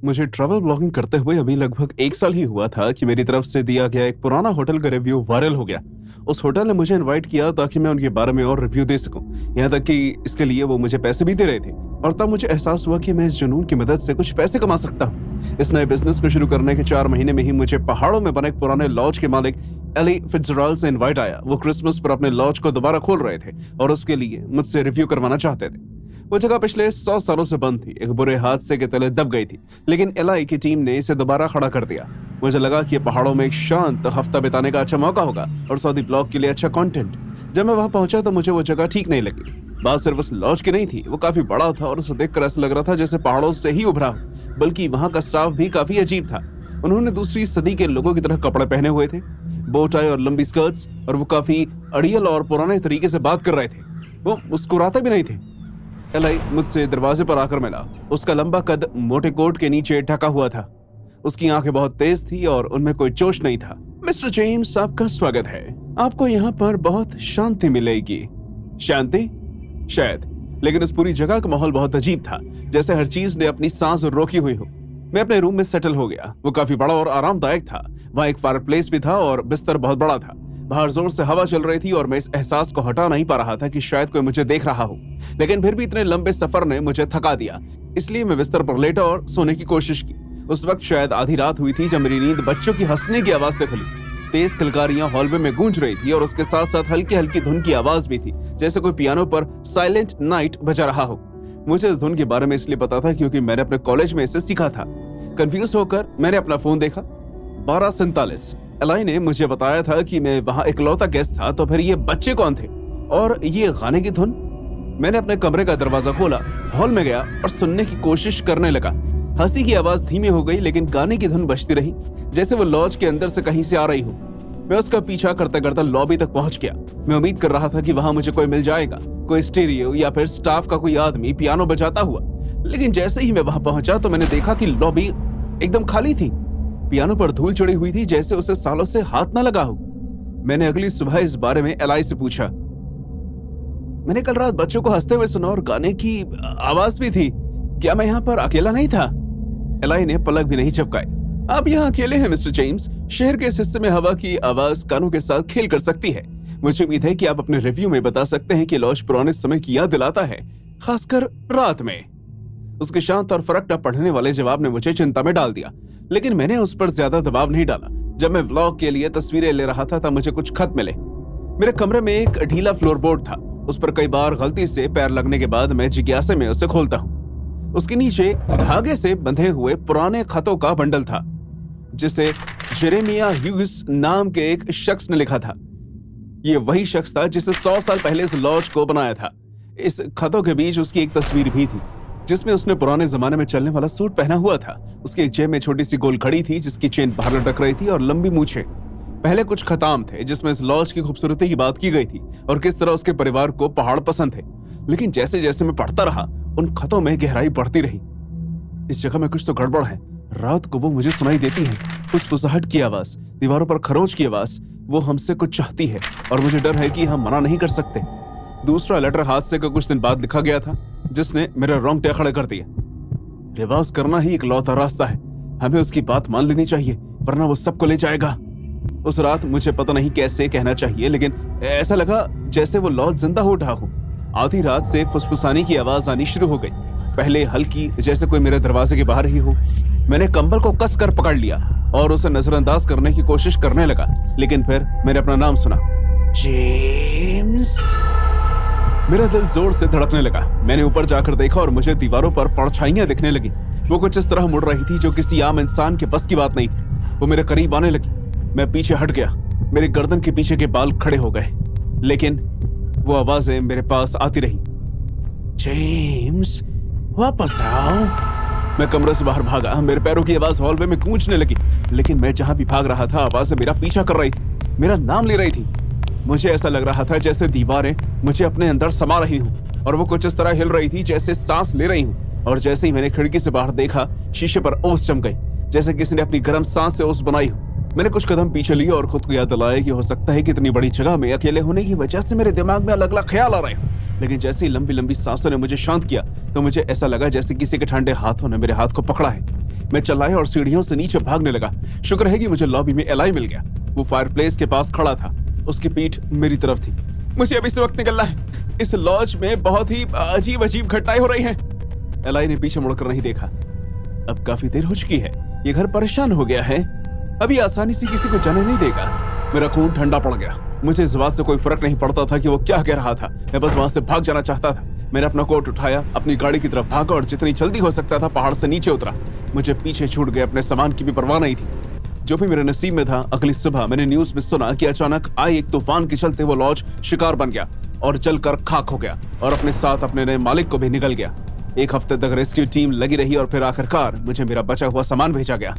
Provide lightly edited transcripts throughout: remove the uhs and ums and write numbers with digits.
मुझे travel blogging करते हुए अभी लगभग 1 साल ही हुआ था कि मेरी तरफ से दिया गया एक पुराना होटल का रिव्यू वायरल हो गया। उस होटल ने मुझे इनवाइट किया ताकि मैं उनके बारे में और रिव्यू दे सकूं। यहाँ तक कि इसके लिए वो मुझे पैसे भी दे रहे थे। और तब मुझे एहसास हुआ कि मैं इस जुनून की मदद से कुछ पैसे कमा सकता हूँ। इस नए बिजनेस को शुरू करने के 4 महीने में ही मुझे पहाड़ों में बने एक पुराने लॉज के मालिक एली फिट्जरल्ड से इनवाइट आया। वो क्रिसमस पर अपने लॉज को दोबारा खोल रहे थे और उसके लिए मुझसे रिव्यू करवाना चाहते थे। वो जगह पिछले 100 सालों से बंद थी, एक बुरे हादसे के तले दब गई थी, लेकिन एलआई की टीम ने इसे दोबारा खड़ा कर दिया। मुझे लगा कि ये पहाड़ों में एक शांत हफ्ता बिताने का अच्छा मौका होगा और सऊदी ब्लॉग के लिए अच्छा कंटेंट। जब मैं वहां पहुंचा तो मुझे वो जगह ठीक नहीं लगी। बात सिर्फ उस लॉज की नहीं थी, वो काफी बड़ा था और उसे देखकर ऐसा लग रहा था जैसे पहाड़ों से ही उभरा हो। बल्कि वहां का स्टाफ भी काफी अजीब था। उन्होंने दूसरी सदी के लोगों की तरह कपड़े पहने हुए थे, बो टाई और लंबी स्कर्ट्स, और वो काफी अड़ियल और पुराने तरीके से बात कर रहे थे। वो मुस्कुराते भी नहीं थे। एलाई मुझसे दरवाजे पर आकर मिला। उसका लंबा कद मोटे कोट के नीचे ढका हुआ था। उसकी आंखें बहुत तेज थी और उनमें कोई जोश नहीं था। मिस्टर जेम्स, आपका स्वागत है। आपको यहाँ पर बहुत शांति मिलेगी। शांति? शायद, लेकिन उस पूरी जगह का माहौल बहुत अजीब था, जैसे हर चीज ने अपनी सांस रोकी हुई हो। मैं अपने रूम में सेटल हो गया। वो काफी बड़ा और आरामदायक था। वहाँ एक फायरप्लेस भी था और बिस्तर बहुत बड़ा था। बाहर जोर से हवा चल रही थी और मैं इस एहसास को हटा नहीं पा रहा था कि शायद कोई मुझे देख रहा हो। लेकिन फिर भी इतने लंबे सफर ने मुझे थका दिया, इसलिए मैं बिस्तर पर लेटा और सोने की कोशिश की। उस वक्त शायद आधी रात हुई थी जब मेरी नींद बच्चों की हंसने की आवाज से खुली। तेज किलकारियां हॉलवे में गूंज रही थी और उसके साथ साथ हल्की हल्की धुन की आवाज भी थी, जैसे कोई पियानो पर साइलेंट नाइट बजा रहा हो। मुझे इस धुन के बारे में इसलिए पता था क्योंकि मैंने अपने कॉलेज में इसे सीखा था। कंफ्यूज होकर मैंने अपना फोन देखा। 12:47। एलाई ने मुझे बताया था कि मैं वहां इकलौता गेस्ट था, तो फिर ये बच्चे कौन थे और ये गाने की धुन? मैंने अपने कमरे का दरवाजा खोला, हॉल में गया और सुनने की कोशिश करने लगा। हंसी की आवाज धीमी हो गई, लेकिन गाने की धुन बजती रही, जैसे वो लॉज के अंदर से कहीं से आ रही हो। मैं उसका पीछा करते करते लॉबी तक पहुंच गया। मैं उम्मीद कर रहा था कि वहां मुझे कोई मिल जाएगा, कोई स्टीरियो या फिर स्टाफ का कोई आदमी पियानो बजाता हुआ। लेकिन जैसे ही मैं वहां पहुंचा तो मैंने देखा कि लॉबी एकदम खाली थी। पियानो पर धूल चढ़ी हुई थी, जैसे उसे सालों से हाथ न लगा हो। मैंने अगली सुबह इस बारे में एलाई से पूछा। मैंने कल रात बच्चों को हंसते हुए सुना और गाने की आवाज भी थी। क्या मैं यहाँ पर अकेला नहीं था? एलाई ने पलक भी नहीं झपकाई। आप यहाँ अकेले हैं मिस्टर जेम्स। शहर के इस हिस्से में हवा की आवाज कानों के साथ खेल कर सकती है। मुझे उम्मीद है कि आप अपने रिव्यू में बता सकते हैं कि लॉज पुराने समय की याद दिलाता है, खासकर रात में। उसके शांत और फर्क न पड़ने वाले जवाब ने मुझे चिंता में डाल दिया, लेकिन मैंने उस पर ज्यादा दबाव नहीं डाला। जब मैं व्लॉग के लिए तस्वीरें ले रहा था तब मुझे कुछ खत मिले। मेरे कमरे में एक ढीला फ्लोरबोर्ड था। उस पर कई बार गलती से पैर लगने के बाद मैं जिज्ञासा में उसे खोलता हूँ। उसके नीचे धागे से बंधे हुए पुराने खतों का बंडल था, जिसे जेरेमिया ह्यूज नाम के एक शख्स ने लिखा था। ये वही शख्स था जिसे 100 साल पहले इस लॉज को बनाया था। इस खतों के बीच उसकी एक तस्वीर भी थी, जिसमें उसने पुराने जमाने में चलने वाला सूट पहना हुआ था। उसकी एक जेब में छोटी सी गोल घड़ी थी, जिसकी चेन बाहर लटक रही थी, और लंबी मूछें। पहले कुछ खताम थे जिसमें इस लॉज की खूबसूरती की बात की गई थी और किस तरह उसके परिवार को पहाड़ पसंद थे। लेकिन जैसे जैसे मैं पढ़ता रहा, उन खतों में गहराई बढ़ती रही। इस जगह में कुछ तो गड़बड़ है। रात को वो मुझे सुनाई देती है, फुसफुसाहट की आवाज, दीवारों पर खरोंच की आवाज। वो हमसे कुछ चाहती है और मुझे डर है कि हम मना नहीं कर सकते। दूसरा लेटर हादसे के कुछ दिन बाद लिखा गया था, जिसने मेरे रोंगटे खड़े कर दिए। रिवाज करना ही इकलौता रास्ता है। हमें उसकी बात मान लेनी चाहिए, वरना वो सबको ले जाएगा। उस रात मुझे पता नहीं कैसे कहना चाहिए, लेकिन ऐसा लगा जैसे वो लॉज जिंदा हो उठा हो। आधी रात से फुसफुसाने की आवाज आनी शुरू हो गई। पहले हल्की, जैसे कोई मेरे दरवाजे के बाहर ही हो। मैंने कंबल को कस कर पकड़ लिया और उसे नजरअंदाज करने की कोशिश करने लगा, लेकिन फिर मैंने अपना नाम सुना, जेम्स। मेरा दिल जोर से धड़कने लगा। मैंने ऊपर जाकर देखा और मुझे दीवारों पर परछाइयां दिखने लगी। वो कुछ इस तरह मुड़ रही थी जो किसी आम इंसान के बस की बात नहीं थी। वो मेरे करीब आने लगी। मैं पीछे हट गया। मेरी गर्दन के पीछे के बाल खड़े हो गए, लेकिन वो आवाजें मेरे पास आती रही। जेम्स, वापस आओ। मैं कमरे से बाहर भागा। मेरे पैरों की आवाज हॉलवे में गूंजने लगी, लेकिन मैं जहां भी भाग रहा था आवाजें मेरा पीछा कर रही थी, मेरा नाम ले रही थी। मुझे ऐसा लग रहा था जैसे दीवारें मुझे अपने अंदर समा रही हूँ, और वो कुछ इस तरह हिल रही थी जैसे सांस ले रही हूँ। और जैसे ही मैंने खिड़की से बाहर देखा, शीशे पर ओस जम गई, जैसे किसी ने अपनी गर्म सांस से ओस बनाई हो। मैंने कुछ कदम पीछे लिए और खुद को याद दिलाया कि हो सकता है कि इतनी बड़ी जगह में अकेले होने की वजह से मेरे दिमाग में अलग अलग ख्याल आ रहे हो। लेकिन जैसे ही लंबी लंबी सांसों ने मुझे शांत किया, तो मुझे ऐसा लगा जैसे किसी के ठंडे हाथों ने मेरे हाथ को पकड़ा है। मैं चिल्लाया और सीढ़ियों से नीचे भागने लगा। शुक्र है कि मुझे लॉबी में एलाई मिल गया। वो फायरप्लेस के पास खड़ा था, उसकी पीठ मेरी तरफ थी। मुझे अभी इस वक्त निकलना है, इस लॉज में बहुत ही अजीब अजीब घटनाएं हो रही हैं। एलाई ने पीछे मुड़कर नहीं देखा। अब काफी देर हो चुकी है, ये घर परेशान हो गया है, अभी आसानी से किसी को जाने नहीं देगा। मेरा खून ठंडा पड़ गया। मुझे इस बात से कोई फर्क नहीं पड़ता था कि वो क्या कह रहा था, मैं बस वहां से भाग जाना चाहता था। मैंने अपना कोट उठाया, अपनी गाड़ी की तरफ भागा और जितनी जल्दी हो सकता था पहाड़ से नीचे उतरा। मुझे पीछे छूट गए, अपने सामान की भी परवाह नहीं थी। जो भी मेरे नसीब में था, अगली सुबह मैंने न्यूज में सुना कि अचानक आए एक तूफान के चलते वो लॉज शिकार बन गया और जलकर खाक हो गया और अपने साथ अपने नए मालिक को भी निगल गया। एक हफ्ते तक रेस्क्यू टीम लगी रही और फिर आखिरकार मुझे मेरा बचा हुआ सामान भेजा गया।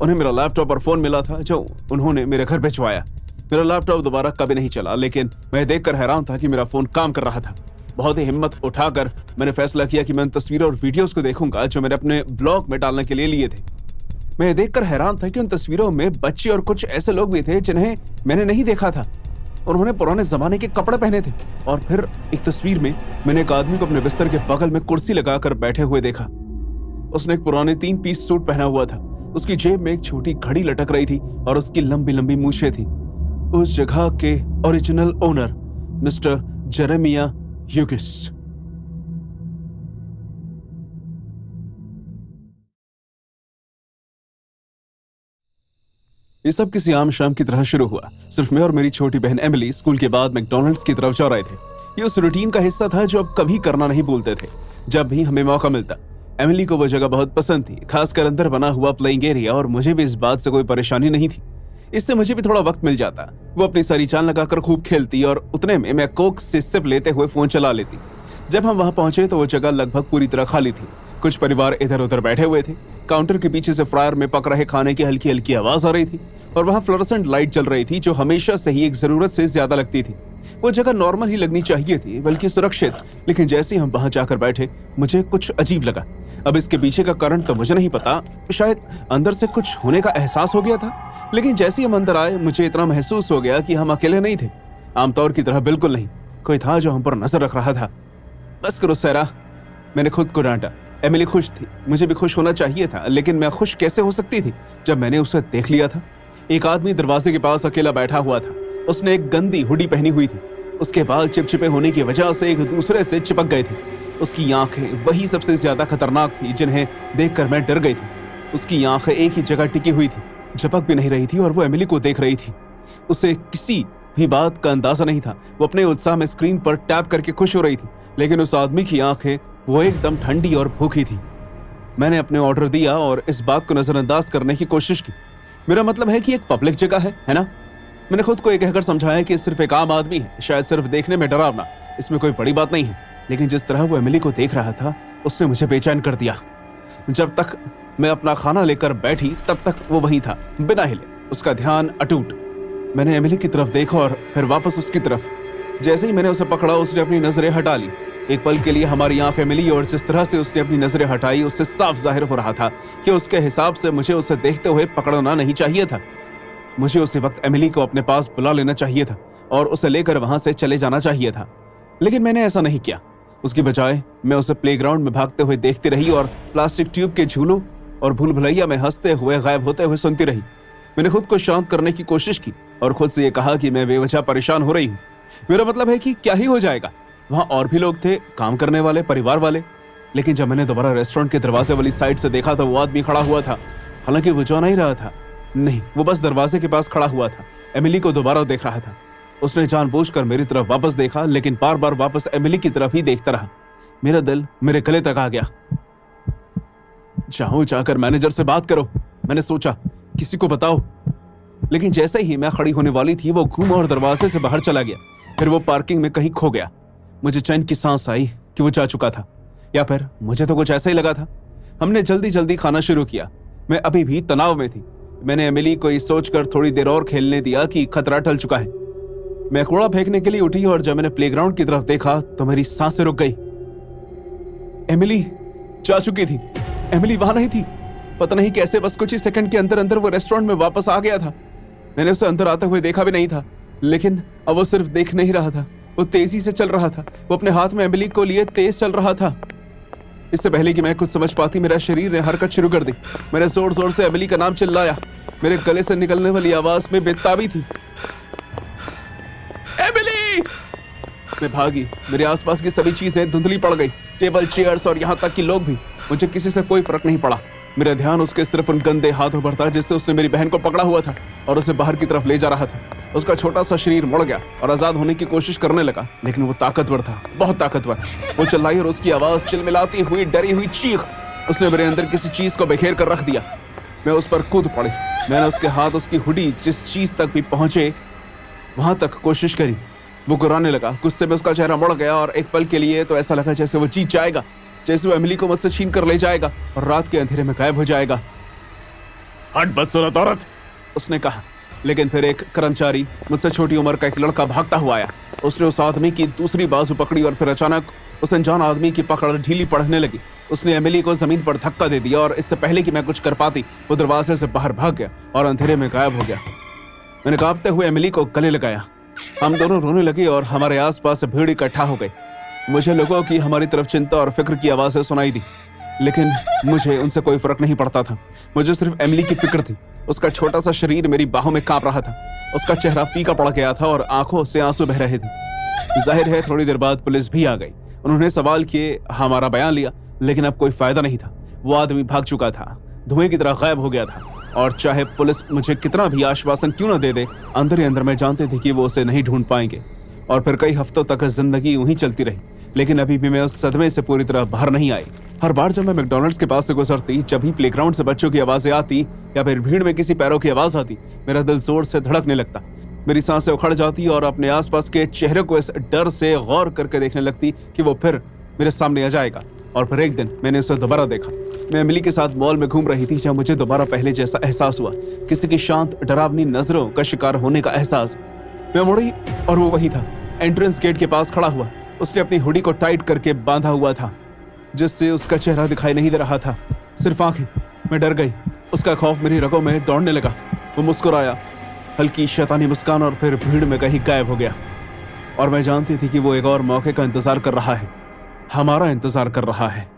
उन्हें मेरा लैपटॉप और फोन मिला था जो उन्होंने मेरे घर भिजवाया। मेरा लैपटॉप दोबारा कभी नहीं चला, लेकिन मैं देखकर हैरान था कि मेरा फोन काम कर रहा था। बहुत ही हिम्मत उठाकर मैंने फैसला किया कि मैं उन तस्वीरों और वीडियोस को देखूंगा जो मैंने अपने ब्लॉग में डालने के लिए लिए थे। मैं देखकर हैरान था कि उन तस्वीरों में बच्चे और कुछ ऐसे लोग भी थे जिन्हें मैंने नहीं देखा था। उन्होंने पुराने जमाने के कपड़े पहने थे और फिर एक तस्वीर में मैंने एक आदमी को अपने बिस्तर के बगल में कुर्सी लगाकर बैठे हुए देखा। उसने एक पुराने 3 पीस सूट पहना हुआ था। उसकी जेब में एक छोटी घड़ी लटक रही थी और उसकी लंबी लंबी मूछें थी। उस जगह के ओरिजिनल ओनर मिस्टर जेरेमिया ह्यूगिस। ये सब किसी आम शाम की तरह शुरू हुआ। सिर्फ मैं और मेरी छोटी बहन एमिली स्कूल के बाद मैकडॉनल्ड्स की तरफ जा रहे थे। ये उस रूटीन का हिस्सा था जो अब कभी करना नहीं भूलते थे जब भी हमें मौका मिलता। एमिली को वो जगह बहुत पसंद थी, खासकर अंदर बना हुआ प्लेइंग एरिया, और मुझे भी इस बात से कोई परेशानी नहीं थी। इससे मुझे भी थोड़ा वक्त मिल जाता। वो अपनी सारी चाल लगाकर खूब खेलती और उतने में मैं कोक से सिप लेते हुए फोन चला लेती। जब हम वहां पहुंचे तो वो जगह लगभग पूरी तरह खाली थी। कुछ परिवार इधर उधर बैठे हुए थे। काउंटर के पीछे से फ्रायर में पक रहे खाने की हल्की हल्की आवाज आ रही थी और वहां फ्लोरेसेंट लाइट जल रही थी जो हमेशा से ही एक जरूरत से ज्यादा लगती थी। वो जगह नॉर्मल ही लगनी चाहिए थी, बल्कि सुरक्षित, लेकिन जैसे ही हम वहां जाकर बैठे मुझे कुछ अजीब लगा। अब इसके पीछे का कारण तो मुझे नहीं पता, शायद अंदर से कुछ होने का एहसास हो गया था। लेकिन जैसे ही हम अंदर आए मुझे इतना महसूस हो गया कि हम अकेले नहीं थे। आमतौर की तरह बिल्कुल नहीं, कोई था जो हम पर नजर रख रहा था। बस करो सैरा, मैंने खुद को डांटा। एमिली खुश थी, मुझे भी खुश होना चाहिए था, लेकिन मैं खुश कैसे हो सकती थी जब मैंने उसे देख लिया था। एक आदमी दरवाजे के पास अकेला बैठा हुआ था। उसने एक गंदी हुडी पहनी हुई थी। उसके बाल चिपचिपे होने की वजह से एक दूसरे से चिपक गए थे। उसकी आंखें वही सबसे ज्यादा खतरनाक थी जिन्हें देखकर मैं डर गई थी। उसकी आंखें एक ही जगह टिकी हुई थी, झपक भी नहीं रही थी और वो एमिली को देख रही थी। उसे किसी भी बात का अंदाजा नहीं था। वो अपने उत्साह में स्क्रीन पर टैप करके खुश हो रही थी, लेकिन उस आदमी की आंखें वो एकदम ठंडी और भूखी थी। मैंने अपने ऑर्डर दिया और इस बात को नजरअंदाज करने की कोशिश की। मेरा मतलब है कि एक पब्लिक जगह है ना। मैंने खुद को ये कहकर समझाया कि सिर्फ एक आम आदमी है, शायद सिर्फ देखने में डरावना, इसमें कोई बड़ी बात नहीं है। लेकिन जिस तरह वो एमिली को देख रहा था उसने मुझे बेचैन कर दिया। जब तक मैं अपना खाना लेकर बैठी तब तक वो वहीं था, बिना हिले, उसका ध्यान अटूट। मैंने एमिली की तरफ देखा और फिर वापस उसकी तरफ। जैसे ही मैंने उसे पकड़ा उसने अपनी नजरें हटा ली। एक पल के लिए हमारी आंखें मिली और जिस तरह से उसने अपनी नजरें हटाई उससे साफ जाहिर हो रहा था कि उसके हिसाब से मुझे उसे देखते हुए पकड़ना नहीं चाहिए था। मुझे उसी वक्त एमिली को अपने पास बुला लेना चाहिए था और उसे लेकर वहां से चले जाना चाहिए था, लेकिन मैंने ऐसा नहीं किया। उसकी बजाय मैं उसे प्लेग्राउंड में भागते हुए देखती रही और प्लास्टिक ट्यूब के झूलों और भूल भुलैया में हंसते हुए गायब होते हुए सुनती रही। मैंने खुद को शांत करने की कोशिश की और खुद से ये कहा कि मैं बेवजह परेशान हो रही हूँ। मेरा मतलब है कि क्या ही हो जाएगा। वहां और भी लोग थे, काम करने वाले, परिवार वाले। लेकिन जब मैंने दोबारा रेस्टोरेंट के दरवाजे वाली साइड से देखा तो वो आदमी खड़ा हुआ था। हालांकि वो जा नहीं रहा था, नहीं, वो बस दरवाजे के पास खड़ा हुआ था। एमिली को दोबारा देख रहा था। उसने जानबूझकर मेरी तरफ वापस देखा, लेकिन बार बार वापस एमिली की तरफ ही देखता रहा। मेरा दिल मेरे गले तक आ गया। जाओ, जाकर मैनेजर से बात करो, मैंने सोचा, किसी को बताओ। लेकिन जैसे ही मैं खड़ी होने वाली थी वो घूमा और दरवाजे से बाहर चला गया। फिर वो पार्किंग में कहीं खो गया। मुझे चैन की सांस आई कि वो जा चुका था, या फिर मुझे तो कुछ ऐसा ही लगा था। हमने जल्दी जल्दी खाना शुरू किया। मैं अभी भी तनाव में थी। मैंने एमिली को ये सोचकर थोड़ी देर और खेलने दिया कि खतरा टल चुका है। मैं कूड़ा फेंकने के लिए उठी और जब मैंने प्लेग्राउंड की तरफ देखा तो मेरी सांसें रुक गई। एमिली जा चुकी थी। एमिली वहां नहीं थी। पता नहीं कैसे बस कुछ ही सेकंड के अंदर अंदर वो रेस्टोरेंट में वापस आ गया था। मैंने उसे अंदर आते हुए देखा भी नहीं था, लेकिन अब वो सिर्फ देख नहीं रहा था, वो तेजी से चल रहा था। वो अपने हाथ में एमिली को लिए तेज चल रहा था। इससे पहले कि मैं कुछ समझ पाती मेरा शरीर ने हरकत शुरू कर दी। मैंने जोर जोर से एमिली का नाम चिल्लाया। मेरे गले से निकलने वाली आवाज में बेताबी थी। एमिली! मैं भागी। मेरे आसपास की सभी चीजें धुंधली पड़ गई, टेबल, चेयर्स और यहाँ तक कि लोग भी। मुझे किसी से कोई फर्क नहीं पड़ा। मेरा ध्यान उसके सिर्फ उन गंदे हाथों पर था जिससे उसने मेरी बहन को पकड़ा हुआ था और उसे बाहर की तरफ ले जा रहा था। उसका छोटा सा शरीर मुड़ गया और आजाद होने की कोशिश करने लगा, लेकिन वो ताकतवर था, बहुत ताकतवर। वो चिल्लाई और उसकी आवाज चिलमिलाती हुई, डरी हुई चीख, उसने मेरे अंदर किसी चीज को बिखेर कर रख दिया। मैं उस पर कूद पड़ी। मैंने उसके हाथ, उसकी हुडी, जिस चीज तक भी पहुंचे वहां तक कोशिश करी। वो गुर्राने लगा। गुस्से में उसका चेहरा मुड़ गया और एक पल के लिए तो ऐसा लगा जैसे वो जीत जाएगा, जैसे वो एमिली को मुझसे छीन कर ले जाएगा और रात के अंधेरे में गायब हो जाएगा। हट बदसूरत औरत, उसने कहा। लेकिन फिर एक कर्मचारी, मुझसे छोटी उम्र का एक लड़का भागता हुआ आया। उसने उस आदमी की दूसरी बाजू पकड़ी और फिर अचानक उस अनजान आदमी की पकड़ ढीली पड़ने लगी। उसने एमिली को जमीन पर धक्का दे दिया और इससे पहले कि मैं कुछ कर पाती वो दरवाजे से बाहर भाग गया और अंधेरे में गायब हो गया। मैंने कांपते हुए एमिली को गले लगाया। हम दोनों रोने लगे और हमारे आसपास भीड़ इकट्ठा हो गई। मुझे लोगों की हमारी तरफ चिंता और फिक्र की आवाजें सुनाई दी, लेकिन मुझे उनसे कोई फर्क नहीं पड़ता था। मुझे सिर्फ एमिली की फिक्र थी। उसका छोटा सा शरीर मेरी बाहों में कांप रहा था। उसका चेहरा फीका पड़ गया था और आंखों से आंसू बह रहे थे। जाहिर है थोड़ी देर बाद पुलिस भी आ गई। उन्होंने सवाल किए, हमारा बयान लिया, लेकिन अब कोई फायदा नहीं था। वो आदमी भाग चुका था, धुएं की तरह गायब हो गया था। और चाहे पुलिस मुझे कितना भी आश्वासन क्यों न दे दे, अंदर ही अंदर मैं जानती थी कि वो उसे नहीं ढूंढ पाएंगे। और फिर कई हफ्तों तक जिंदगी यूं ही चलती रही, लेकिन अभी भी मैं उस सदमे से पूरी तरह बाहर नहीं आई। हर बार जब मैं मैकडॉनल्ड्स के पास से गुजरती, जब भी प्लेग्राउंड से बच्चों की आवाजें आती या फिर भीड़ में किसी पैरों की आवाज आती, मेरा दिल जोर से धड़कने लगता। मेरी सांसें उखड़ जाती और अपने आसपास के चेहरे को इस डर से गौर करके देखने लगती कि वो फिर मेरे सामने आ जाएगा। और फिर एक दिन मैंने उसे दोबारा देखा। मैं एमिली के साथ मॉल में घूम रही थी, जब मुझे दोबारा पहले जैसा एहसास हुआ, किसी की शांत डरावनी नजरों का शिकार होने का एहसास। मैं मुड़ी और वो वही था, एंट्रेंस गेट के पास खड़ा हुआ। उसने अपनी हुडी को टाइट करके बांधा हुआ था, जिससे उसका चेहरा दिखाई नहीं दे रहा था, सिर्फ आंखें। मैं डर गई। उसका खौफ मेरी रगों में दौड़ने लगा। वो मुस्कुराया, हल्की शैतानी मुस्कान, और फिर भीड़ में कहीं गायब हो गया। और मैं जानती थी कि वो एक और मौके का इंतजार कर रहा है, हमारा इंतजार कर रहा है।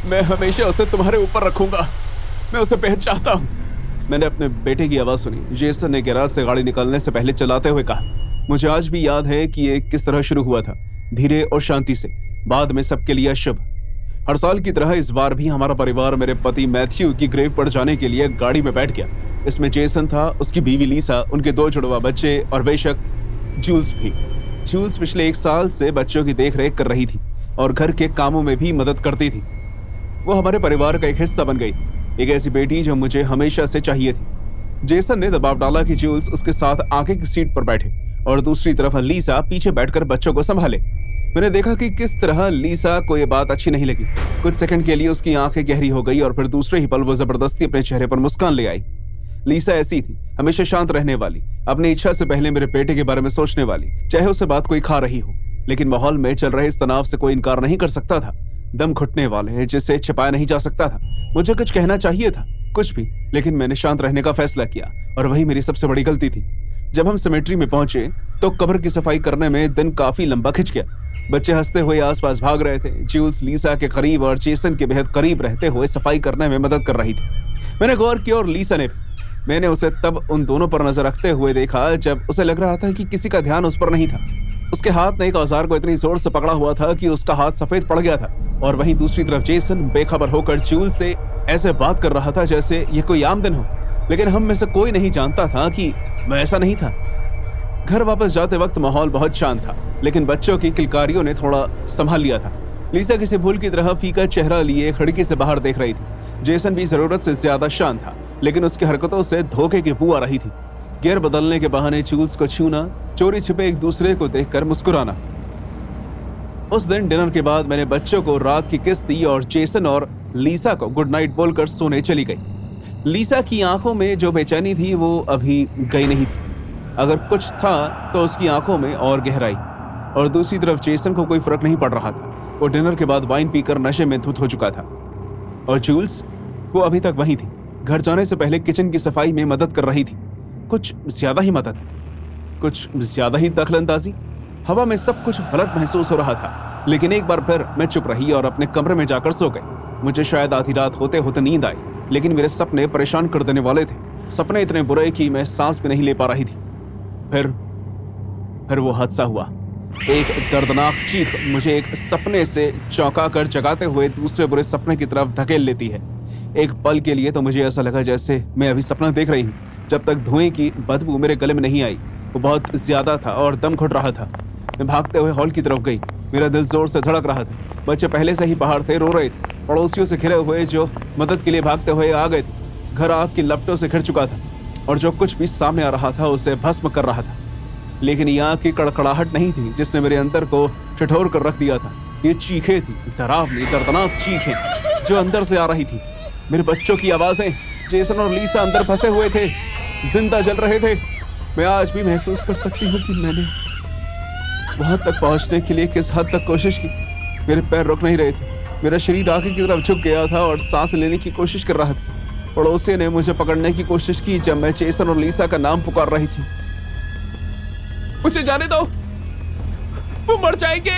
मैं हमेशा उसे तुम्हारे ऊपर रखूंगा, मैं उसे बेहद चाहता हूं। मैंने अपने बेटे की आवाज सुनी। जेसन ने गैराज से गाड़ी निकालने से पहले चलाते हुए कहा। मुझे आज भी याद है कि ये किस तरह शुरू हुआ था, धीरे और शांति से, बाद में सबके लिए शुभ। हर साल की तरह इस बार भी हमारा परिवार मेरे पति मैथ्यू की ग्रेव पर जाने के लिए गाड़ी में बैठ गया। इसमें जेसन था, उसकी बीवी लीसा, उनके 2 जुड़वा बच्चे और बेशक जूल्स भी। जूल्स पिछले 1 साल से बच्चों की देखरेख कर रही थी और घर के कामों में भी मदद करती थी। वो हमारे परिवार का एक हिस्सा बन गई, एक ऐसी बेटी जो मुझे हमेशा से चाहिए थी। जेसन ने दबाव डाला कि जूल्स उसके साथ आगे की सीट पर बैठे और दूसरी तरफ लीसा पीछे बैठकर बच्चों को संभाले। मैंने देखा कि किस तरह लीसा को ये बात अच्छी नहीं लगी। कुछ सेकंड के लिए उसकी आंखें गहरी हो गई और फिर दूसरे ही पल वो जबरदस्ती अपने चेहरे पर मुस्कान ले आई। लीसा ऐसी थी, हमेशा शांत रहने वाली, अपनी इच्छा से पहले मेरे बेटे के बारे में सोचने वाली, चाहे उसे बात कोई खा रही हो। लेकिन माहौल में चल रहे इस तनाव से कोई इनकार नहीं कर सकता था। दम घुटने वाले जिसे छिपाया नहीं जा सकता था। मुझे कुछ कहना चाहिए था, कुछ भी, लेकिन मैंने शांत रहने का फैसला किया और वही मेरी सबसे बड़ी गलती थी। जब हम सिमेट्री में पहुंचे तो कब्र की सफाई करने में दिन काफी लंबा खिंच गया। बच्चे हंसते हुए आसपास भाग रहे थे। जूल्स लीसा के करीब और जेसन के बेहद करीब रहते हुए सफाई करने में मदद कर रही थी। मैंने गौर किया और लीसा ने भी। मैंने उसे तब उन दोनों पर नजर रखते हुए देखा जब उसे लग रहा था कि किसी का ध्यान उस पर नहीं था। उसके हाथ ने एक औजार को इतनी जोर से पकड़ा हुआ था कि उसका हाथ सफेद पड़ गया था। और वहीं दूसरी तरफ जेसन बेखबर होकर जूल्स से ऐसे बात कर रहा था जैसे ये कोई आम दिन हो। लेकिन हम में से कोई नहीं जानता था कि मैं ऐसा नहीं था। घर वापस जाते वक्त माहौल बहुत शांत था, लेकिन बच्चों की किलकारियों ने थोड़ा संभाल लिया था। लीसा किसी भूल की तरह फीका चेहरा लिए खिड़की से बाहर देख रही थी। जेसन भी जरूरत से ज्यादा शांत था, लेकिन उसकी हरकतों से धोखे की बू आ रही थी। गियर बदलने के बहाने जूल्स को छूना, चोरी छिपे एक दूसरे को देखकर मुस्कुराना। उस दिन डिनर के बाद मैंने बच्चों को रात की किस्त दी और जेसन और लीसा को गुड नाइट बोलकर सोने चली गई। लीसा की आंखों में जो बेचैनी थी वो अभी गई नहीं थी। अगर कुछ था तो उसकी आंखों में और गहराई। और दूसरी तरफ जेसन को कोई फर्क नहीं पड़ रहा था। वो डिनर के बाद वाइन पीकर नशे में धुत हो चुका था। और जूल्स, वो अभी तक वहीं थी। घर जाने से पहले किचन की सफाई में मदद कर रही थी। कुछ ज्यादा ही मदद, कुछ ज्यादा ही दखलंदाजी। हवा में सब कुछ गलत महसूस हो रहा था, लेकिन एक बार फिर मैं चुप रही और अपने कमरे में जाकर सो गई। मुझे शायद आधी रात होते होते नींद आई, लेकिन मेरे सपने परेशान कर देने वाले थे। सपने इतने बुरे कि मैं सांस भी नहीं ले पा रही थी। फिर वो हादसा हुआ। एक दर्दनाक चीख मुझे एक सपने से चौंका कर जगाते हुए दूसरे बुरे सपने की तरफ धकेल लेती है। एक पल के लिए तो मुझे ऐसा लगा जैसे मैं अभी सपना देख रही हूँ, जब तक धुएं की बदबू मेरे गले में नहीं आई। वो बहुत ज्यादा था और दम घुट रहा था। मैं भागते हुए हॉल की तरफ गई। मेरा दिल जोर से धड़क रहा था। बच्चे पहले से ही बाहर थे, रो रहे थे। पड़ोसियों से घिरे हुए जो मदद के लिए भागते हुए आ गए थे। घर आग की लपटों से घिर चुका था और जो कुछ भी सामने आ रहा था उसे भस्म कर रहा था। लेकिन ये आग की कड़कड़ाहट नहीं थी जिसने मेरे अंदर को ठिठोर कर रख दिया था। ये चीखें थी, डरावनी दर्दनाक चीखें जो अंदर से आ रही थी। मेरे बच्चों की आवाजें। जेसन और लीसा अंदर फंसे हुए थे, जिंदा जल रहे थे। मैं आज भी महसूस कर सकती हूँ कि मैंने वहां तक पहुंचने के लिए किस हद तक कोशिश की। मेरे पैर रुक नहीं रहे थे। मेरा शरीर आगे की तरफ झुक गया था और सांस लेने की कोशिश कर रहा था। पड़ोसी ने मुझे पकड़ने की कोशिश की जब मैं जेसन और लीसा का नाम पुकार रही थी। मुझे जाने दो, वो मर जाएंगे।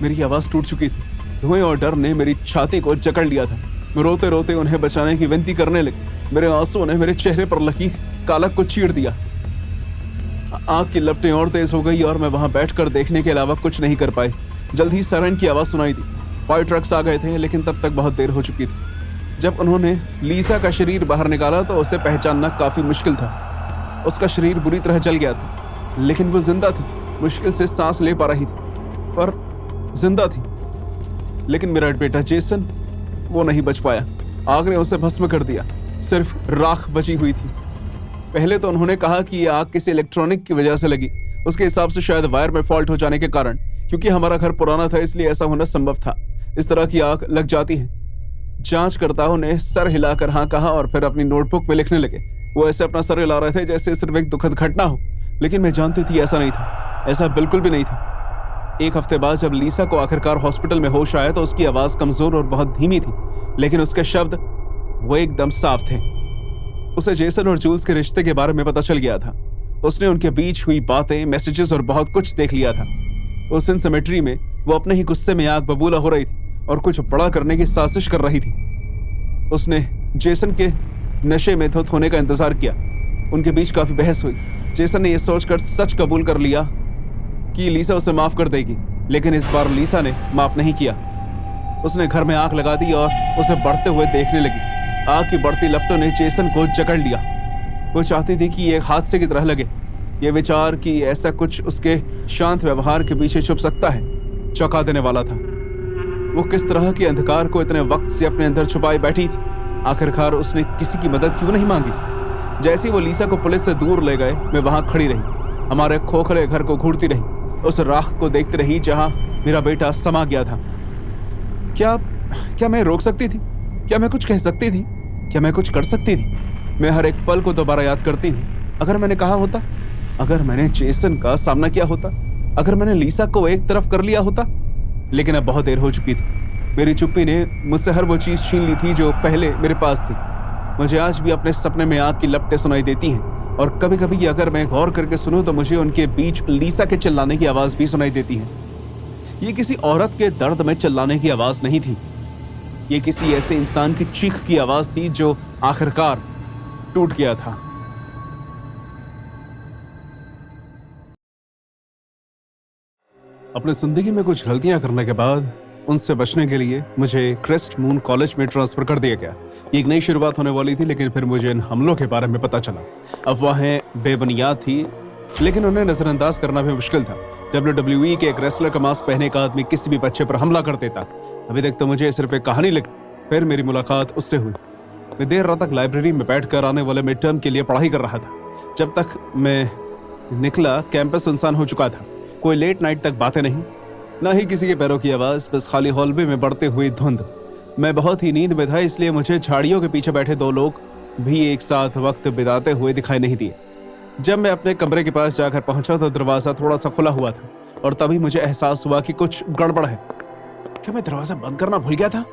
मेरी आवाज टूट चुकी थी। धुएं और डर ने मेरी छाती को जकड़ लिया था। मैं रोते रोते उन्हें बचाने की विनती करने लगी। मेरे आंसुओं ने मेरे चेहरे पर लगी कालक को चीर दिया। आग की लपटें और तेज हो गई और मैं वहां बैठकर देखने के अलावा कुछ नहीं कर पाई। जल्द ही सायरन की आवाज सुनाई दी। फायर ट्रक्स आ गए थे, लेकिन तब तक बहुत देर हो चुकी थी। जब उन्होंने लीसा का शरीर बाहर निकाला तो उसे पहचानना काफी मुश्किल था। उसका शरीर बुरी तरह जल गया था, लेकिन वो जिंदा थी। मुश्किल से सांस ले पा रही थी, पर जिंदा थी। लेकिन मेरा बेटा जेसन, वो नहीं बच पाया। आग ने उसे भस्म कर दिया। सिर्फ राख बची हुई थी। पहले तो उन्होंने कहा कि ये आग किसी इलेक्ट्रॉनिक की वजह से लगी। उसके हिसाब से शायद वायर में फॉल्ट हो जाने के कारण, क्योंकि हमारा घर पुराना था इसलिए ऐसा होना संभव था। इस तरह की आग लग जाती है। जांचकर्ताओं ने सर हिलाकर हाँ कहा और फिर अपनी नोटबुक में लिखने लगे। वो ऐसे अपना सर हिला रहे थे जैसे सिर्फ एक दुखद घटना हो, लेकिन मैं जानती थी ऐसा नहीं था। ऐसा बिल्कुल भी नहीं था। एक हफ्ते बाद जब लीसा को आखिरकार हॉस्पिटल में होश आया तो उसकी आवाज कमजोर और बहुत धीमी थी, लेकिन उसके शब्द वो एकदम साफ थे। उसे जेसन और जूल्स के रिश्ते के बारे में पता चल गया था। उसने उनके बीच हुई बातें, मैसेजेस और बहुत कुछ देख लिया था। उस इन सिमेट्री में वो अपने ही गुस्से में आग बबूला हो रही थी और कुछ बड़ा करने की साजिश कर रही थी। उसने जेसन के नशे में धुत होने का इंतजार किया। उनके बीच काफी बहस हुई। जेसन ने यह सोचकर सच कबूल कर लिया कि लीसा उसे माफ कर देगी, लेकिन इस बार लीसा ने माफ नहीं किया। उसने घर में आग लगा दी और उसे बढ़ते हुए देखने लगी। आग की बढ़ती लपटों ने जेसन को जकड़ लिया। वो चाहती थी कि ये एक हादसे की तरह लगे। ये विचार कि ऐसा कुछ उसके शांत व्यवहार के पीछे छुप सकता है चौंका देने वाला था। वो किस तरह के अंधकार को इतने वक्त से अपने अंदर छुपाए बैठी थी। आखिरकार उसने किसी की मदद क्यों नहीं मांगी। जैसे ही वो लीसा को पुलिस से दूर ले गए, मैं वहां खड़ी रही। हमारे खोखले घर को घूरती रही, उस राख को देखती रही जहां मेरा बेटा समा गया था। क्या मैं रोक सकती थी? क्या मैं कुछ कह सकती थी? क्या मैं कुछ कर सकती थी? मैं हर एक पल को दोबारा याद करती हूँ। अगर मैंने कहा होता, अगर मैंने जेसन का सामना किया होता, अगर मैंने लीसा को एक तरफ कर लिया होता। लेकिन अब बहुत देर हो चुकी थी। मेरी चुप्पी ने मुझसे हर वो चीज छीन ली थी जो पहले मेरे पास थी। मुझे आज भी अपने सपने में आग की लपटें सुनाई देती हैं, और कभी कभी अगर मैं गौर करके सुनूं तो मुझे उनके बीच लीसा के चिल्लाने की आवाज भी सुनाई देती है। ये किसी औरत के दर्द में चिल्लाने की आवाज नहीं थी। ये किसी ऐसे इंसान की चीख की आवाज थी जो आखिरकार टूट गया था। अपनी जिंदगी में कुछ गलतियां करने के बाद उनसे बचने के लिए मुझे क्रेस्ट मून कॉलेज में ट्रांसफर कर दिया गया। ये एक नई शुरुआत होने वाली थी, लेकिन फिर मुझे इन हमलों के बारे में पता चला। अफवाहें बेबुनियाद थी, लेकिन उन्हें नजरअंदाज करना भी मुश्किल था। WWE के एक रेसलर का मास्क पहने का आदमी किसी भी बच्चे पर हमला कर देता। अभी तक तो मुझे सिर्फ एक कहानी लगी। फिर मेरी मुलाकात उससे हुई। मैं देर रात तक लाइब्रेरी में बैठकर आने वाले मिड टर्म के लिए पढ़ाई कर रहा था। जब तक मैं निकला, कैंपस सुनसान हो चुका था। कोई लेट नाइट तक बातें नहीं, ना ही किसी के पैरों की आवाज, बस खाली हॉलवे में बढ़ते हुई धुंध। मैं बहुत ही नींद में था, इसलिए मुझे झाड़ियों के पीछे बैठे दो लोग भी एक साथ वक्त बिताते हुए दिखाई नहीं दिए। जब मैं अपने कमरे के पास जाकर पहुंचा तो दरवाजा थोड़ा सा खुला हुआ था, और तभी मुझे एहसास हुआ कि कुछ गड़बड़ है। क्या मैं दरवाजा बंद करना भूल गया था?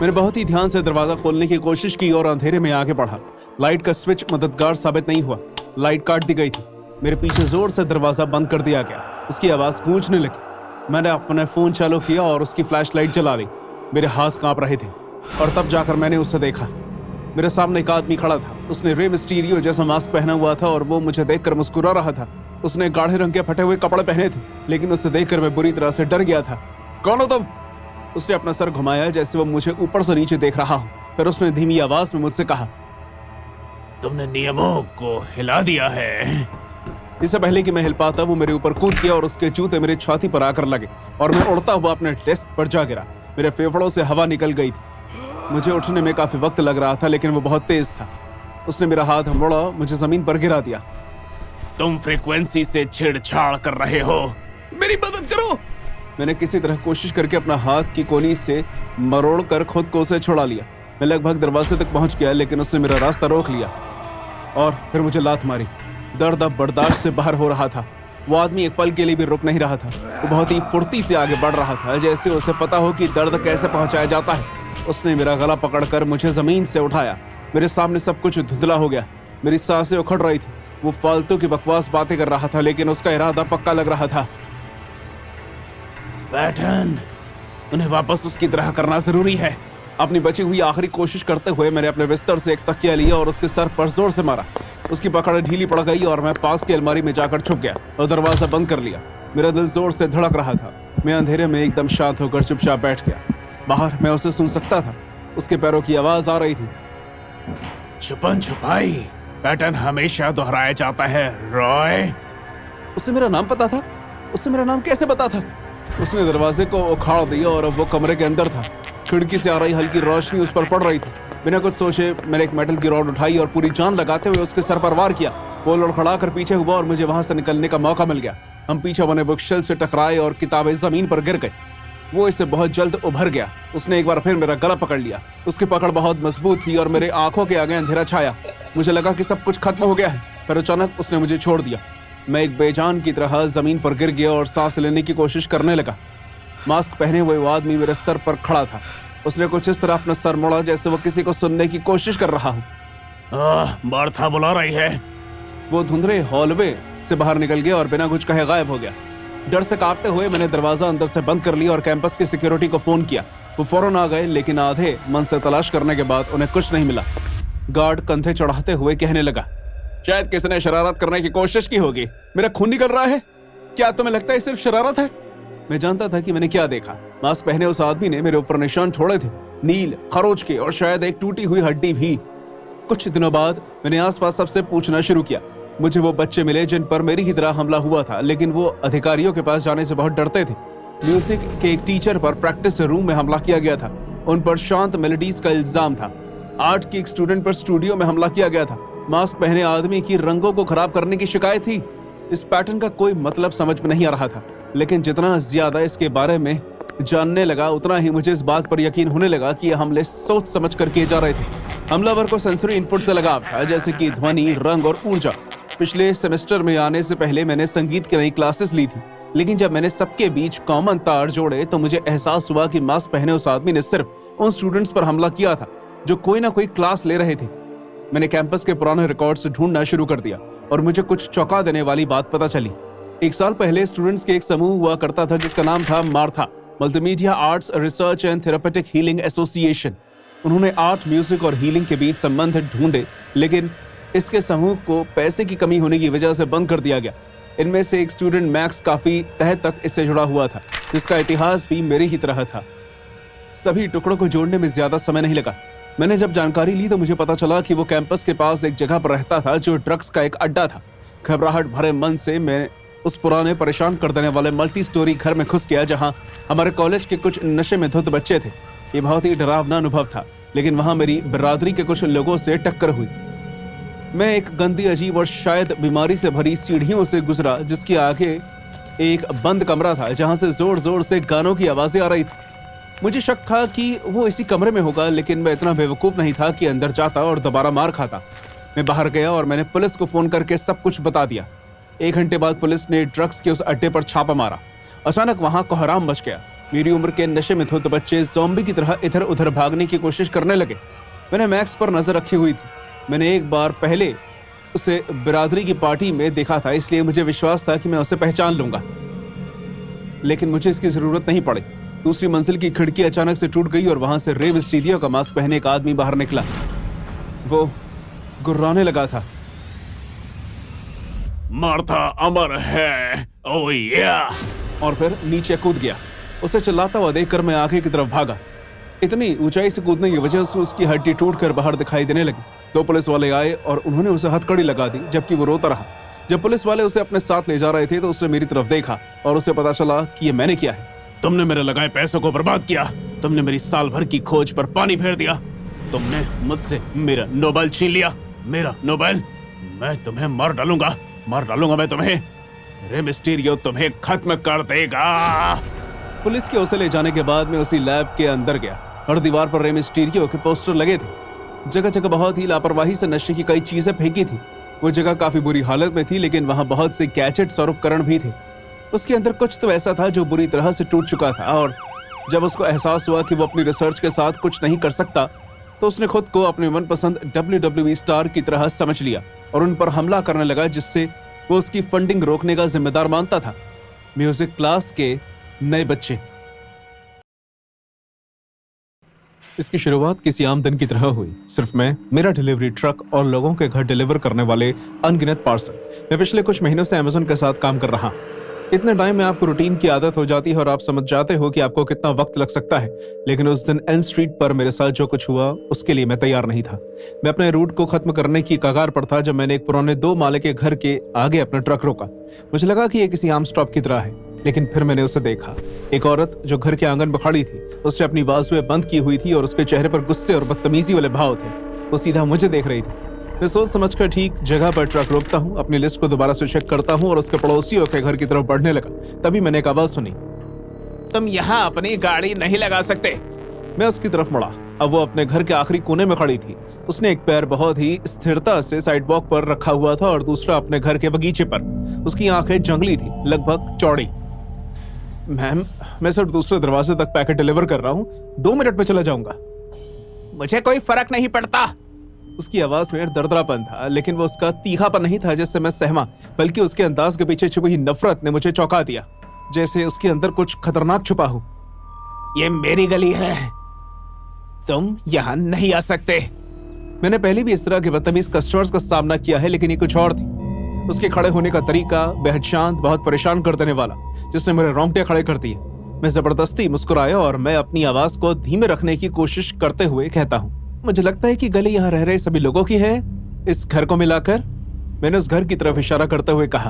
मैंने बहुत ही ध्यान से दरवाजा खोलने की कोशिश की और अंधेरे में आगे बढ़ा। लाइट का स्विच मददगार साबित नहीं हुआ। लाइट काट दी गई थी। मेरे पीछे जोर से दरवाजा बंद कर दिया गया। उसकी आवाज गूंजने लगी। मैंने अपना फोन चालू किया और उसकी फ्लैशलाइट जला ली। मेरे हाथ कांप रहे थे और तब जाकर मैंने उसे देखा। मेरे सामने एक आदमी खड़ा था। उसने रे मिस्टीरियो जैसा मास्क पहना हुआ था और वो मुझे देखकर मुस्कुरा रहा था। उसने गाढ़े रंग के फटे हुए कपड़े पहने थे, लेकिन उसे देखकर मैं बुरी तरह से डर गया था। कौन हो तुम? उसने अपना सर घुमाया जैसे वो मुझे ऊपर से नीचे देख रहा हो। फिर उसने धीमी आवाज में मुझसे कहा, तुमने नियमों को हिला दिया है। इससे पहले कि मैं हिल पाता वो मेरे ऊपर कूद गया और उसके जूते मेरी छाती पर आकर लगे और मैं उड़ता हुआ अपने डेस्क पर जा गिरा। मेरे फेफड़ों से हवा निकल गई थी। मुझे उठने में काफी वक्त लग रहा था, लेकिन वो बहुत तेज था। उसने मेरा हाथ मोड़ा, मुझे जमीन पर गिरा दिया। तुम फ्रीक्वेंसी से छेड़छाड़ कर रहे हो, मेरी मदद करो। मैंने किसी तरह कोशिश करके अपना हाथ की कोनी से मरोड़ कर खुद को उसे छुड़ा लिया। मैं लगभग दरवाजे तक पहुंच गया, लेकिन उसने मेरा रास्ता रोक लिया और फिर मुझे लात मारी। दर्द अब बर्दाश्त से बाहर हो रहा था। वो आदमी एक पल के लिए भी रुक नहीं रहा था। वो बहुत ही फुर्ती से आगे बढ़ रहा था, जैसे उसे पता हो कि दर्द कैसे पहुंचाया जाता है। उसने मेरा गला पकड़कर मुझे जमीन से उठाया। मेरे सामने सब कुछ धुंधला हो गया। मेरी सांसें उखड़ रही थी। वो फालतू की बकवास बातें कर रहा था, लेकिन उसका इरादा पक्का लग रहा था। पैटर्न, उन्हें वापस उसकी तरह करना जरूरी है। अपनी बची हुई आखिरी कोशिश करते हुए मैंने अपने बिस्तर से एक तकिया लिया और उसके सर पर जोर से मारा। उसकी पकड़ ढीली पड़ गई और मैं पास की अलमारी में जाकर छुप गया और दरवाजा बंद कर लिया। मेरा दिल जोर से धड़क रहा था। मैं अंधेरे में एकदम शांत होकर चुपचाप बैठ गया। बाहर मैं उसे सुन सकता था। उसके पैरों की आवाज आ रही थी। छुपन छुपाई पैटर्न हमेशा दोहराया जाता है, रॉय। उसे मेरा नाम पता था। उसे मेरा नाम कैसे पता था? उसने दरवाजे को उखाड़ दिया और अब वो कमरे के अंदर था। खिड़की से आ रही हल्की रोशनी उस पर पड़ रही थी। बिना कुछ सोचे मैंने एक मेटल की रॉड उठाई और पूरी जान लगाते हुए उसके सर पर वार किया। वो लड़खड़ाकर पीछे हुआ और मुझे वहां से निकलने का मौका मिल गया। हम पीछे बने बुकशेल्फ से टकराए और किताबें जमीन पर गिर गई। वो इससे बहुत जल्द उभर गया। उसने एक बार फिर मेरा गला पकड़ लिया। उसकी पकड़ बहुत मजबूत थी और मेरे आंखों के आगे अंधेरा छाया। मुझे लगा कि सब कुछ खत्म हो गया है, पर अचानक उसने मुझे छोड़ दिया। मैं एक बेजान की तरह जमीन पर गिर गया और सांस लेने की कोशिश करने लगा। मास्क पहने हुए वो आदमी मेरे सर पर खड़ा था। उसने कुछ इस तरह अपना सर मोड़ा जैसे वो किसी को सुनने की कोशिश कर रहा हो। मार्था बुला रही है। वो धुंधले हॉलवे से बाहर निकल गया और बिना कुछ कहे गायब हो गया। डर से कांपते हुए मैंने दरवाजा अंदर से बंद कर लिया और कैंपस की सिक्योरिटी को फोन किया। वो फौरन आ गए, लेकिन आधे मन से तलाश करने के बाद उन्हें कुछ नहीं मिला। गार्ड कंधे चढ़ाते हुए कहने लगा, शायद किसी ने शरारत करने की कोशिश की होगी। मेरा खून निकल रहा है। क्या तुम्हें लगता है सिर्फ शरारत है? मैं जानता था कि मैंने क्या देखा। मास्क पहने उस आदमी ने मेरे ऊपर निशान छोड़े थे, नील, खरोच के और शायद एक टूटी हुई हड्डी भी। कुछ दिनों बाद मैंने आसपास सबसे पूछना शुरू किया। मुझे वो बच्चे मिले जिन पर मेरी ही तरह हमला हुआ था, लेकिन वो अधिकारियों के पास जाने से बहुत डरते थे। म्यूजिक के एक टीचर पर प्रैक्टिस रूम में हमला किया गया था। उन पर शांत मेलोडीज का इल्जाम था। आर्ट की एक स्टूडेंट पर स्टूडियो में हमला किया गया था। मास्क पहने आदमी की रंगों को खराब करने की शिकायत थी। इस पैटर्न का कोई मतलब समझ में नहीं आ रहा था, लेकिन जितना ज्यादा इसके बारे में जानने लगा उतना ही मुझे इस बात पर यकीन होने लगा कि ये हमले सोच समझ कर किए जा रहे थे। हमलावर को सेंसरी इनपुट से लगाव था, जैसे कि ध्वनि, रंग और ऊर्जा। पिछले सेमेस्टर में आने से पहले मैंने संगीत की नई क्लासेस ली थी, लेकिन जब मैंने सबके बीच कॉमन तार जोड़े तो मुझे एहसास हुआ कि मास्क पहने उस आदमी ने सिर्फ उन स्टूडेंट्स पर हमला किया था जो कोई ना कोई क्लास ले रहे थे। मैंने कैंपस के पुराने रिकॉर्ड्स ढूंढना शुरू कर दिया और मुझे कुछ चौंका देने वाली बात पता चली। एक साल पहले स्टूडेंट्स के एक समूह हुआ करता था जिसका नाम था Martha, multimedia arts research and therapeutic healing association. उन्होंने आर्ट, म्यूजिक और हीलिंग के बीच संबंध ढूंढे, लेकिन इसके समूह को पैसे की कमी होने की वजह से बंद कर दिया गया। इनमें से एक स्टूडेंट मैक्स काफी तह तक इससे जुड़ा हुआ था, जिसका इतिहास भी मेरी ही तरह था। सभी टुकड़ों को जोड़ने में ज्यादा समय नहीं लगा। मैंने जब जानकारी ली तो मुझे पता चला कि वो कैंपस के पास एक जगह पर रहता था जो ड्रग्स का एक अड्डा था। घबराहट भरे मन से मैं उस पुराने परेशान कर देने वाले मल्टी स्टोरी घर में घुस गया जहां हमारे कॉलेज के कुछ नशे में धुत बच्चे थे। ये बहुत ही डरावना अनुभव था, लेकिन वहां मेरी बिरादरी के कुछ लोगों से टक्कर हुई। मैं एक गंदी, अजीब और शायद बीमारी से भरी सीढ़ियों से गुजरा, जिसके आगे एक बंद कमरा था जहां से जोर जोर से गानों की आवाजें आ रही थी। मुझे शक था कि वो इसी कमरे में होगा, लेकिन मैं इतना बेवकूफ नहीं था कि अंदर जाता और दोबारा मार खाता। मैं बाहर गया और मैंने पुलिस को फोन करके सब कुछ बता दिया। 1 घंटे बाद पुलिस ने ड्रग्स के उस अड्डे पर छापा मारा। अचानक वहां कोहराम मच गया। मेरी उम्र के नशे में धुत बच्चे ज़ॉम्बी की तरह इधर उधर भागने की कोशिश करने लगे। मैंने मैक्स पर नजर रखी हुई थी। मैंने एक बार पहले उसे बिरादरी की पार्टी में देखा था, इसलिए मुझे विश्वास था कि मैं उसे पहचान लूंगा। लेकिन मुझे इसकी जरूरत नहीं पड़ी। दूसरी मंजिल की खिड़की अचानक से टूट गई और वहां से रे मिस्टीरियो का मास्क पहने एक आदमी बाहर निकला। वो गुर्राने लगा था। मार्था अमर है, ओह या। और फिर नीचे कूद गया। उसे चिल्लाता हुआ देखकर मैं आगे की तरफ भागा। इतनी ऊंचाई से कूदने की वजह से उसकी हड्डी टूटकर बाहर दिखाई देने लगी। 2 पुलिस वाले आए और उन्होंने उसे हथकड़ी लगा दी, जबकि वो रोता रहा। जब पुलिस वाले उसे अपने साथ ले जा रहे थे तो उसने मेरी तरफ देखा और उसे पता चला कि ये मैंने किया है। तुमने मेरे लगाए पैसों को बर्बाद किया, तुमने मेरी साल भर की खोज पर पानी फेर दिया, तुमने मुझसे मेरा नोबेल छीन लिया, मेरा नोबेल। मैं तुम्हें मार डालूंगा मैं तुम्हें। रे मिस्टीरियो तुम्हें खत्म कर देगा। पुलिस के उसे ले जाने के बाद मैं उसी लैब के अंदर गया और दीवार पर रे मिस्टीरियो के पोस्टर लगे थे। जगह जगह बहुत ही लापरवाही से नशे की कई चीजें फेंकी थी। वो जगह काफी बुरी हालत में थी, लेकिन वहां बहुत से गैजेट्स और उपकरण भी थे। उसके अंदर कुछ तो ऐसा था जो बुरी तरह से टूट चुका था, और जब उसको एहसास हुआ कि वो अपनी रिसर्च के साथ कुछ नहीं कर सकता तो उसने खुद को अपने मनपसंद WWE स्टार की तरह समझ लिया और उन पर हमला करने लगा, जिससे वो उसकी फंडिंग रोकने का जिम्मेदार मानता था। म्यूजिक क्लास के नए बच्चे। इसकी शुरुआत किसी आम दिन की तरह हुई। सिर्फ मैं, मेरा डिलीवरी ट्रक और लोगों के घर डिलीवर करने वाले अनगिनत पार्सल। मैं पिछले कुछ महीनों से अमेज़न के साथ काम कर रहा हूं। इतने टाइम में आपको रूटीन की आदत हो जाती है और आप समझ जाते हो कि आपको कितना वक्त लग सकता है। लेकिन उस दिन एल्म स्ट्रीट पर मेरे साथ जो कुछ हुआ उसके लिए मैं तैयार नहीं था। मैं अपने रूट को खत्म करने की कगार पर था जब मैंने एक पुराने 2 माले के घर के आगे अपना ट्रक रोका। मुझे लगा कि यह किसी आम स्टॉप की तरह है, लेकिन फिर मैंने उसे देखा। एक औरत जो घर के आंगन में खड़ी थी, उसने अपनी बाजुएं बंद की हुई थी और उसके चेहरे पर गुस्से और बदतमीजी वाले भाव थे। वो सीधा मुझे देख रही थी। मैं सोच समझकर ठीक जगह पर ट्रक रोकता हूँ, अपनी लिस्ट को दोबारा से चेक करता हूँ और उसके पड़ोसियों के घर की तरफ बढ़ने लगा। तभी मैंने एक आवाज सुनी, तुम यहाँ अपनी गाड़ी नहीं लगा सकते। मैं उसकी तरफ मुड़ा। अब वो अपने घर के आखिरी कोने में खड़ी थी। उसने एक पैर बहुत ही स्थिरता से साइडवॉक पर रखा हुआ था और दूसरा अपने घर के बगीचे पर। उसकी आंखें जंगली थी, लगभग चौड़ी। मैम, मैं सिर्फ दूसरे दरवाजे तक पैकेट डिलीवर कर रहा हूँ, 2 मिनट में चला जाऊंगा। मुझे कोई फर्क नहीं पड़ता। उसकी आवाज में दर्दरापन था, लेकिन वो उसका तीखापन नहीं था जिससे मैं सहमा, बल्कि उसके अंदाज के पीछे छुपी हुई नफरत ने मुझे चौंका दिया, जैसे उसके अंदर कुछ खतरनाक छुपा हो। ये मेरी गली है, तुम यहाँ नहीं आ सकते। मैंने पहले भी इस तरह के बदतमीज कस्टमर्स का सामना किया है, लेकिन ये कुछ और थी। उसके खड़े होने का तरीका बेहद शांत, बहुत परेशान कर देने वाला, जिसने मेरे रोंगटे खड़े कर दिए। मैं जबरदस्ती मुस्कुराया और मैं अपनी आवाज को धीमे रखने की कोशिश करते हुए कहता हूँ, मुझे लगता है कि गली यहाँ रह रहे सभी लोगों की है, इस घर को मिलाकर। मैंने उस घर की तरफ इशारा करते हुए कहा,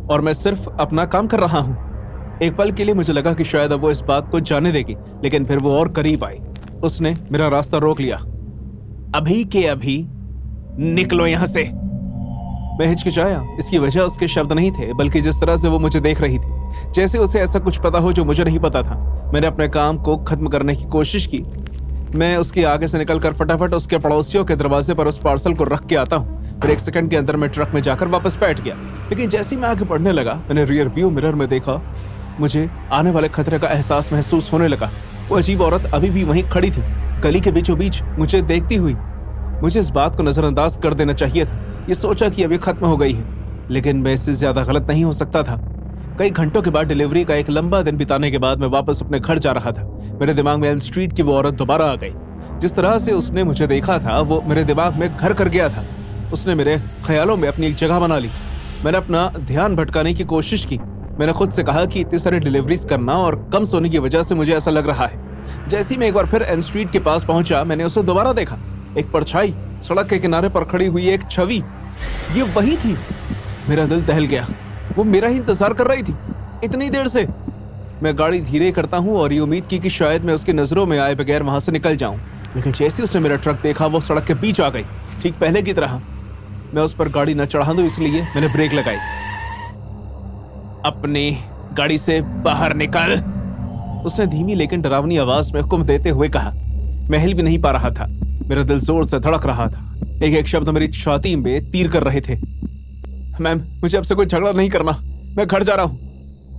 और मैं सिर्फ अपना काम कर रहा हूँ। एक पल के लिए मुझे लगा कि शायद अब वो इस बात को जाने देगी, लेकिन फिर वो और करीब आई। उसने मेरा रास्ता रोक लिया। अभी के अभी निकलो यहाँ से। मैं हिचकिचाया। इसकी वजह उसके शब्द नहीं थे, बल्कि जिस तरह से वो मुझे देख रही थी, जैसे उसे ऐसा कुछ पता हो जो मुझे नहीं पता था। मैंने अपने काम को खत्म करने की कोशिश की। मैं उसके आगे से निकलकर फटाफट उसके पड़ोसियों के दरवाजे पर उस पार्सल को रख के आता हूँ। फिर 1 सेकंड के अंदर मैं ट्रक में जाकर वापस बैठ गया। लेकिन जैसे ही मैं आगे बढ़ने लगा, मैंने रियर व्यू मिरर में देखा। मुझे आने वाले खतरे का एहसास महसूस होने लगा। वो अजीब औरत अभी भी वहीं खड़ी थी, गली के बीचों बीच मुझे देखती हुई। मुझे इस बात को नजरअंदाज कर देना चाहिए था। ये सोचा कि अभी खत्म हो गई है, लेकिन मैं इससे ज्यादा गलत नहीं हो सकता था। कई घंटों के बाद डिलीवरी का एक लंबा दिन बिताने के बाद मैं वापस अपने घर जा रहा था। मेरे दिमाग में एल्म स्ट्रीट की वो औरत दोबारा आ गई। जिस तरह से उसने मुझे देखा था, वो मेरे दिमाग में घर कर गया था। उसने मेरे ख्यालों में अपनी एक जगह बना ली। मैंने अपना ध्यान भटकाने की कोशिश की। मैंने खुद से कहा कि इतनी सारी डिलीवरीज करना और कम सोने की वजह से मुझे ऐसा लग रहा है। जैसे ही मैं एक बार फिर एल्म स्ट्रीट के पास पहुंचा, मैंने उसे दोबारा देखा। एक परछाई, सड़क के किनारे पर खड़ी हुई एक छवि, ये वही थी। मेरा दिल दहल गया। वो मेरा ही इंतजार कर रही थी इतनी देर से। मैं गाड़ी धीरे करता हूँ और ये उम्मीद की कि शायद मैं उसकी नजरों में आए बगैर वहां से निकल जाऊं, लेकिन जैसे उसने मेरा ट्रक देखा, वो सड़क के बीच आ गई, ठीक पहले की तरह। मैं उस पर गाड़ी न चढ़ा दूं, इसलिए मैंने ब्रेक लगाई। अपनी गाड़ी से बाहर निकल, उसने धीमी लेकिन डरावनी आवाज में हुक्म देते हुए कहा। मैं हिल भी नहीं पा रहा था। मेरा दिल जोर से धड़क रहा था। एक एक शब्द मेरी छाती में तीर कर रहे थे। मैम, मुझे आपसे कोई झगड़ा नहीं करना, मैं घर जा रहा हूँ।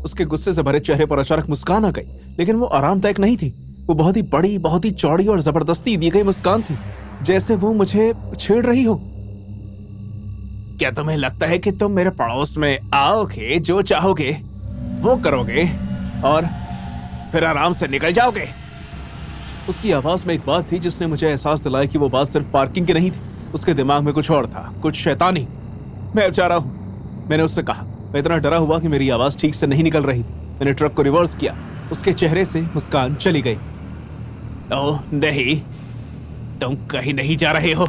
उसके गुस्से से भरे चेहरे पर अचानक मुस्कान आ गई, लेकिन वो आरामदायक नहीं थी। वो बहुत ही बड़ी, बहुत ही चौड़ी और जबरदस्ती दी गई मुस्कान थी, जैसे वो मुझे छेड़ रही हो। क्या तुम्हें लगता है कि तुम मेरे पड़ोस में आओगे, जो चाहोगे वो करोगे? और फिर आराम से निकल जाओगे। उसकी आवाज में एक बात थी जिसने मुझे एहसास दिलाया कि वो बात सिर्फ पार्किंग की नहीं थी, उसके दिमाग में कुछ और था, कुछ शैतानी। मैं अब जा रहा हूँ, मैंने उससे कहा। मैं इतना डरा हुआ कि मेरी आवाज ठीक से नहीं निकल रही थी। मैंने ट्रक को रिवर्स किया, उसके चेहरे से मुस्कान चली गई। ओह नहीं, तुम कहीं नहीं जा रहे हो।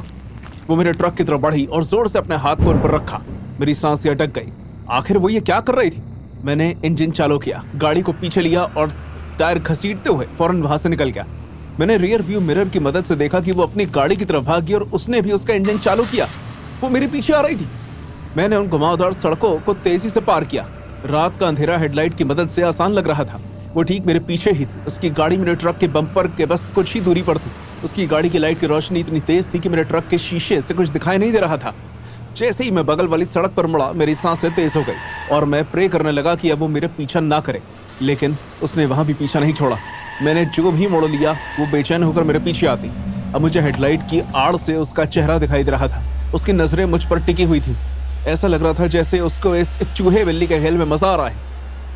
वो मेरे ट्रक की तरफ बढ़ी और जोर से अपने हाथ को उन पर रखा। मेरी सांसें अटक गई। आखिर वो ये क्या कर रही थी? मैंने इंजन चालू किया, गाड़ी को पीछे लिया और टायर घसीटते हुए फौरन वहां से निकल गया। मैंने रियर व्यू मिरर की मदद से देखा कि वो अपनी गाड़ी की तरफ भागी और उसने भी उसका इंजन चालू किया। वो मेरे पीछे आ रही थी। मैंने उन घुमावदार सड़कों को तेजी से पार किया। रात का अंधेरा हेडलाइट की मदद से आसान लग रहा था। वो ठीक मेरे पीछे ही थी। उसकी गाड़ी मेरे ट्रक के बम्पर के बस कुछ ही दूरी पर थी। उसकी गाड़ी की लाइट की रोशनी इतनी तेज थी कि मेरे ट्रक के शीशे से कुछ दिखाई नहीं दे रहा था। जैसे ही मैं बगल वाली सड़क पर मुड़ा, मेरी सांसें तेज हो गई और मैं प्रे करने लगा कि अब वो मेरे पीछा ना करे, लेकिन उसने वहां भी पीछा नहीं छोड़ा। मैंने जो भी मोड़ लिया वो बेचैन होकर मेरे पीछे आती। अब मुझे हेडलाइट की आड़ से उसका चेहरा दिखाई दे रहा था। उसकी नजरें मुझ पर टिकी हुई थी। ऐसा लग रहा था जैसे उसको इस चूहे बिल्ली के खेल में मजा आ रहा है।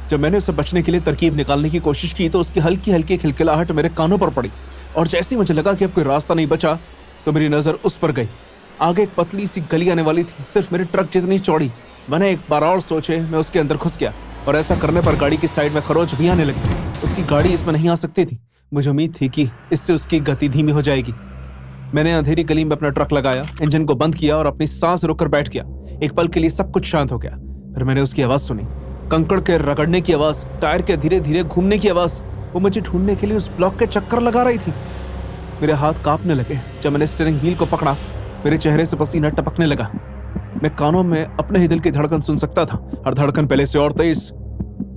जब मैंने उसे बचने के लिए तरकीब निकालने की कोशिश की तो उसकी हल्की हल्की खिलखिलाहट मेरे कानों पर पड़ी और जैसे ही मुझे लगा कि अब कोई रास्ता नहीं बचा तो मेरी नजर उस पर गई। आगे एक पतली सी गली आने वाली थी, सिर्फ मेरे ट्रक जितनी चौड़ी। मैंने एक बार और सोचे, मैं उसके अंदर घुस गया और ऐसा करने पर गाड़ी की साइड में खरोच भी आने लगी। उसकी गाड़ी इसमें नहीं आ सकती थी। मुझे उम्मीद थी कि इससे उसकी गति धीमी हो जाएगी। मैंने अंधेरी गली में अपना ट्रक लगाया, इंजन को बंद किया और अपनी सांस रोककर बैठ गया। एक पल के लिए सब कुछ शांत हो गया। फिर मैंने उसकी आवाज सुनी, कंकड़ के रगड़ने की आवाज, टायर के धीरे धीरे घूमने की आवाज। वो मुझे ढूंढने के लिए उस ब्लॉक के चक्कर लगा रही थी। मेरे हाथ कांपने लगे। जब मैंने स्टीयरिंग व्हील को पकड़ा, मेरे चेहरे से पसीना टपकने लगा। मैं कानों में अपने ही दिल की धड़कन सुन सकता था, और धड़कन पहले से और तेज।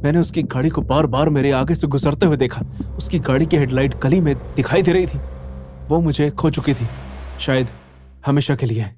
मैंने उसकी गाड़ी को बार बार मेरे आगे से गुजरते हुए देखा। उसकी गाड़ी की हेडलाइट गली में दिखाई दे रही थी। वो मुझे खो चुकी थी, शायद हमेशा के लिए।